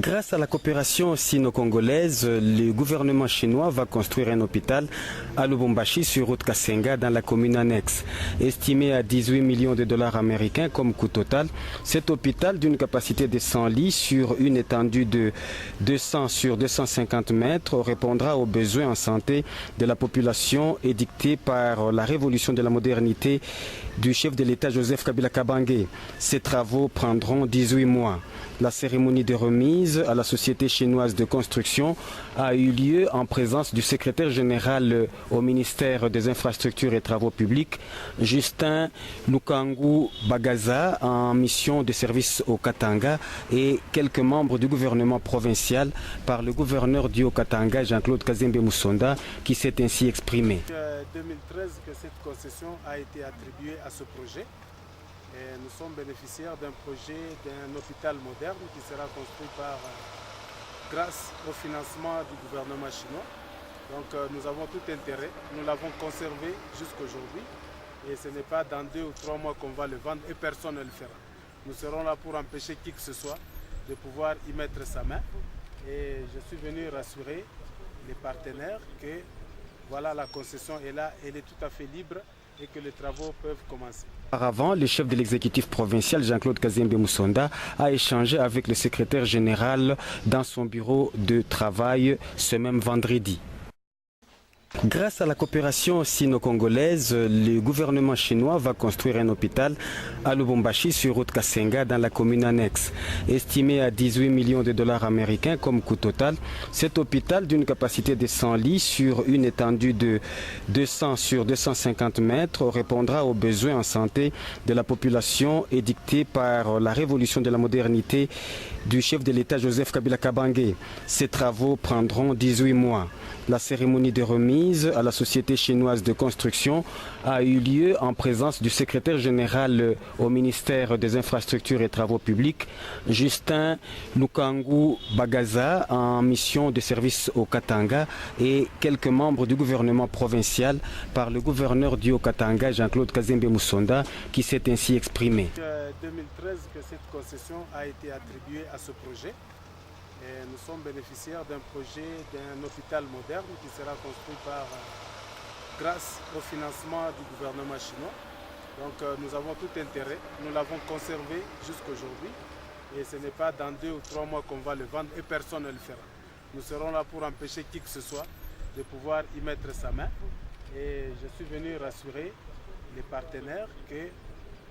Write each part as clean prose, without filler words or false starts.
Grâce à la coopération sino-congolaise, le gouvernement chinois va construire un hôpital à Lubumbashi sur route Kasenga dans la commune annexe. Estimé à 18 millions de dollars américains comme coût total, cet hôpital d'une capacité de 100 lits sur une étendue de 200 sur 250 mètres répondra aux besoins en santé de la population édictés par la révolution de la modernité du chef de l'État Joseph Kabila Kabange. Ces travaux prendront 18 mois. La cérémonie de remise à la Société chinoise de construction a eu lieu en présence du secrétaire général au ministère des Infrastructures et Travaux publics, Justin Lukangu Bagaza, en mission de service au Katanga, et quelques membres du gouvernement provincial par le gouverneur du Haut-Katanga, Jean-Claude Kazembe Moussonda, qui s'est ainsi exprimé. En 2013 que cette concession a été attribuée à ce projet. Et nous sommes bénéficiaires d'un projet d'un hôpital moderne qui sera construit grâce au financement du gouvernement chinois. Donc nous avons tout intérêt, nous l'avons conservé jusqu'aujourd'hui et ce n'est pas dans 2 ou 3 mois qu'on va le vendre et personne ne le fera. Nous serons là pour empêcher qui que ce soit de pouvoir y mettre sa main et je suis venu rassurer les partenaires que voilà, la concession est là, elle est tout à fait libre et que les travaux peuvent commencer. Auparavant, le chef de l'exécutif provincial, Jean-Claude Kazembe Moussonda, a échangé avec le secrétaire général dans son bureau de travail ce même vendredi. Grâce à la coopération sino-congolaise, le gouvernement chinois va construire un hôpital à Lubumbashi sur route Kasenga dans la commune annexe. Estimé à 18 millions de dollars américains comme coût total, cet hôpital d'une capacité de 100 lits sur une étendue de 200 sur 250 mètres répondra aux besoins en santé de la population édictés par la révolution de la modernité du chef de l'État Joseph Kabila Kabange. Ces travaux prendront 18 mois. La cérémonie de remise à la Société chinoise de construction a eu lieu en présence du secrétaire général au ministère des Infrastructures et Travaux publics, Justin Lukangu Bagaza, en mission de service au Katanga, et quelques membres du gouvernement provincial par le gouverneur du Haut-Katanga, Jean-Claude Kazembe Moussonda, qui s'est ainsi exprimé. En 2013 que cette concession a été attribuée à ce projet. Et nous sommes bénéficiaires d'un projet d'un hôpital moderne qui sera construit grâce au financement du gouvernement chinois. Donc nous avons tout intérêt, nous l'avons conservé jusqu'aujourd'hui et ce n'est pas dans 2 ou 3 mois qu'on va le vendre et personne ne le fera. Nous serons là pour empêcher qui que ce soit de pouvoir y mettre sa main et je suis venu rassurer les partenaires que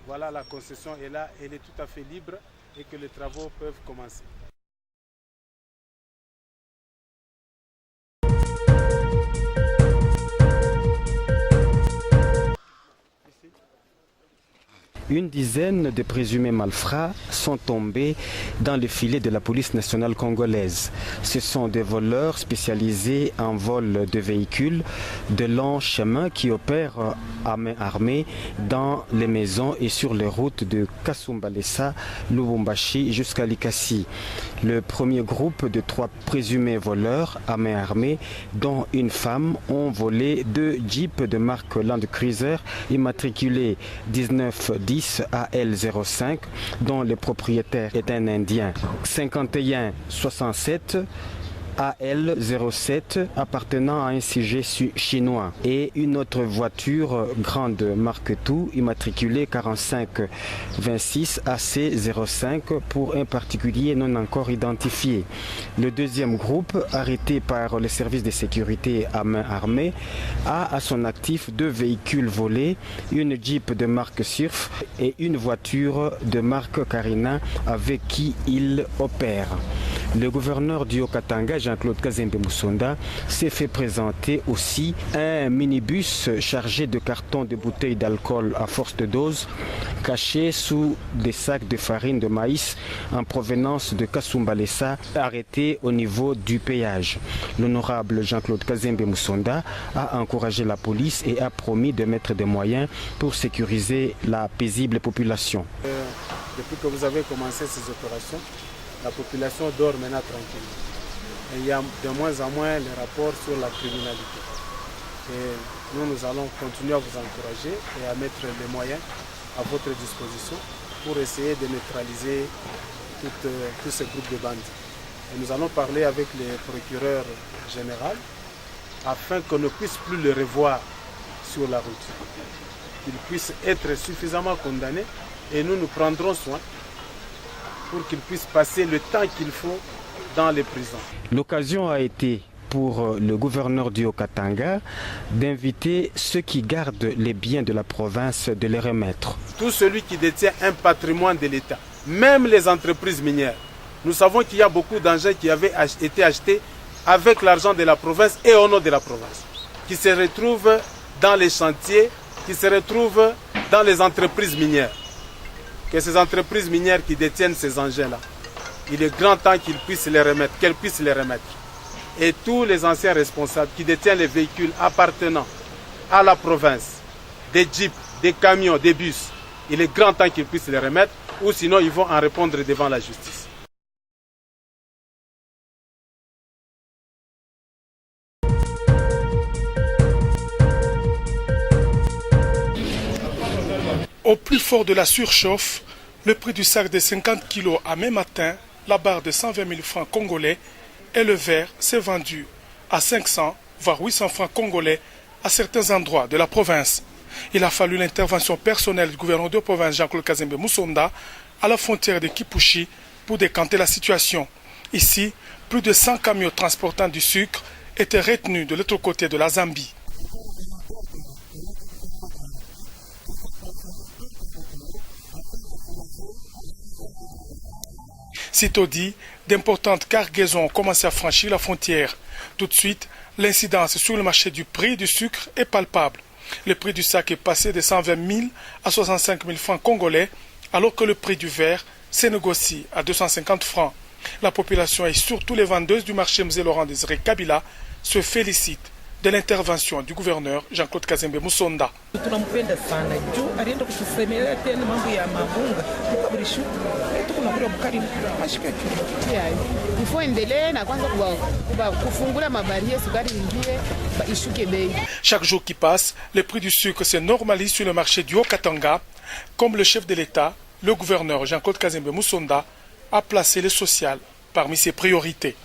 voilà, la concession est là, elle est tout à fait libre et que les travaux peuvent commencer. Une dizaine de présumés malfrats sont tombés dans le filet de la police nationale congolaise. Ce sont des voleurs spécialisés en vol de véhicules de longs chemins qui opèrent à main armée dans les maisons et sur les routes de Kasumbalesa, Lubumbashi jusqu'à Likasi. Le premier groupe de 3 présumés voleurs à main armée, dont une femme, ont volé 2 jeeps de marque Land Cruiser immatriculés 1910 AL05, dont le propriétaire est un Indien. 5167 AL07 appartenant à un sujet chinois et une autre voiture grande marque tout immatriculée 4526 AC05 pour un particulier non encore identifié. Le deuxième groupe, arrêté par les services de sécurité à main armée, a à son actif 2 véhicules volés, une Jeep de marque Surf et une voiture de marque Carina avec qui il opère. Le gouverneur du Haut-Katanga, Jean-Claude Kazembe Moussonda, s'est fait présenter aussi un minibus chargé de cartons de bouteilles d'alcool à forte dose, cachés sous des sacs de farine de maïs en provenance de Kasumbalesa, arrêtés au niveau du péage. L'honorable Jean-Claude Kazembe Moussonda a encouragé la police et a promis de mettre des moyens pour sécuriser la paisible population. Depuis que vous avez commencé ces opérations, la population dort maintenant tranquille. Et il y a de moins en moins les rapports sur la criminalité. Et nous allons continuer à vous encourager et à mettre les moyens à votre disposition pour essayer de neutraliser tous ces groupes de bandits. Et nous allons parler avec les procureurs généraux afin qu'on ne puisse plus le revoir sur la route. Qu'il puisse être suffisamment condamné et nous prendrons soin pour qu'il puisse passer le temps qu'il faut dans les prisons. L'occasion a été pour le gouverneur du Haut-Katanga d'inviter ceux qui gardent les biens de la province de les remettre. Tout celui qui détient un patrimoine de l'État, même les entreprises minières. Nous savons qu'il y a beaucoup d'engins qui avaient été achetés avec l'argent de la province et au nom de la province, qui se retrouvent dans les chantiers, qui se retrouvent dans les entreprises minières. Que ces entreprises minières qui détiennent ces engins-là, il est grand temps qu'ils puissent les remettre, qu'elles puissent les remettre. Et tous les anciens responsables qui détiennent les véhicules appartenant à la province, des jeeps, des camions, des bus, il est grand temps qu'ils puissent les remettre, ou sinon ils vont en répondre devant la justice. Au plus fort de la surchauffe, le prix du sac de 50 kg a même atteint la barre de 120 000 francs congolais et le verre s'est vendu à 500 voire 800 francs congolais à certains endroits de la province. Il a fallu l'intervention personnelle du gouverneur de province Jean-Claude Kazembe Moussonda à la frontière de Kipushi pour décanter la situation. Ici, plus de 100 camions transportant du sucre étaient retenus de l'autre côté de la Zambie. Sitôt dit, d'importantes cargaisons ont commencé à franchir la frontière. Tout de suite, l'incidence sur le marché du prix du sucre est palpable. Le prix du sac est passé de 120 000 à 65 000 francs congolais, alors que le prix du verre se négocie à 250 francs. La population et surtout les vendeuses du marché Mzee Laurent Désiré Kabila se félicitent de l'intervention du gouverneur Jean-Claude Kazembe Moussonda. Chaque jour qui passe, le prix du sucre se normalise sur le marché du Haut-Katanga. Comme le chef de l'État, le gouverneur Jean-Claude Kazembe Moussonda a placé le social parmi ses priorités.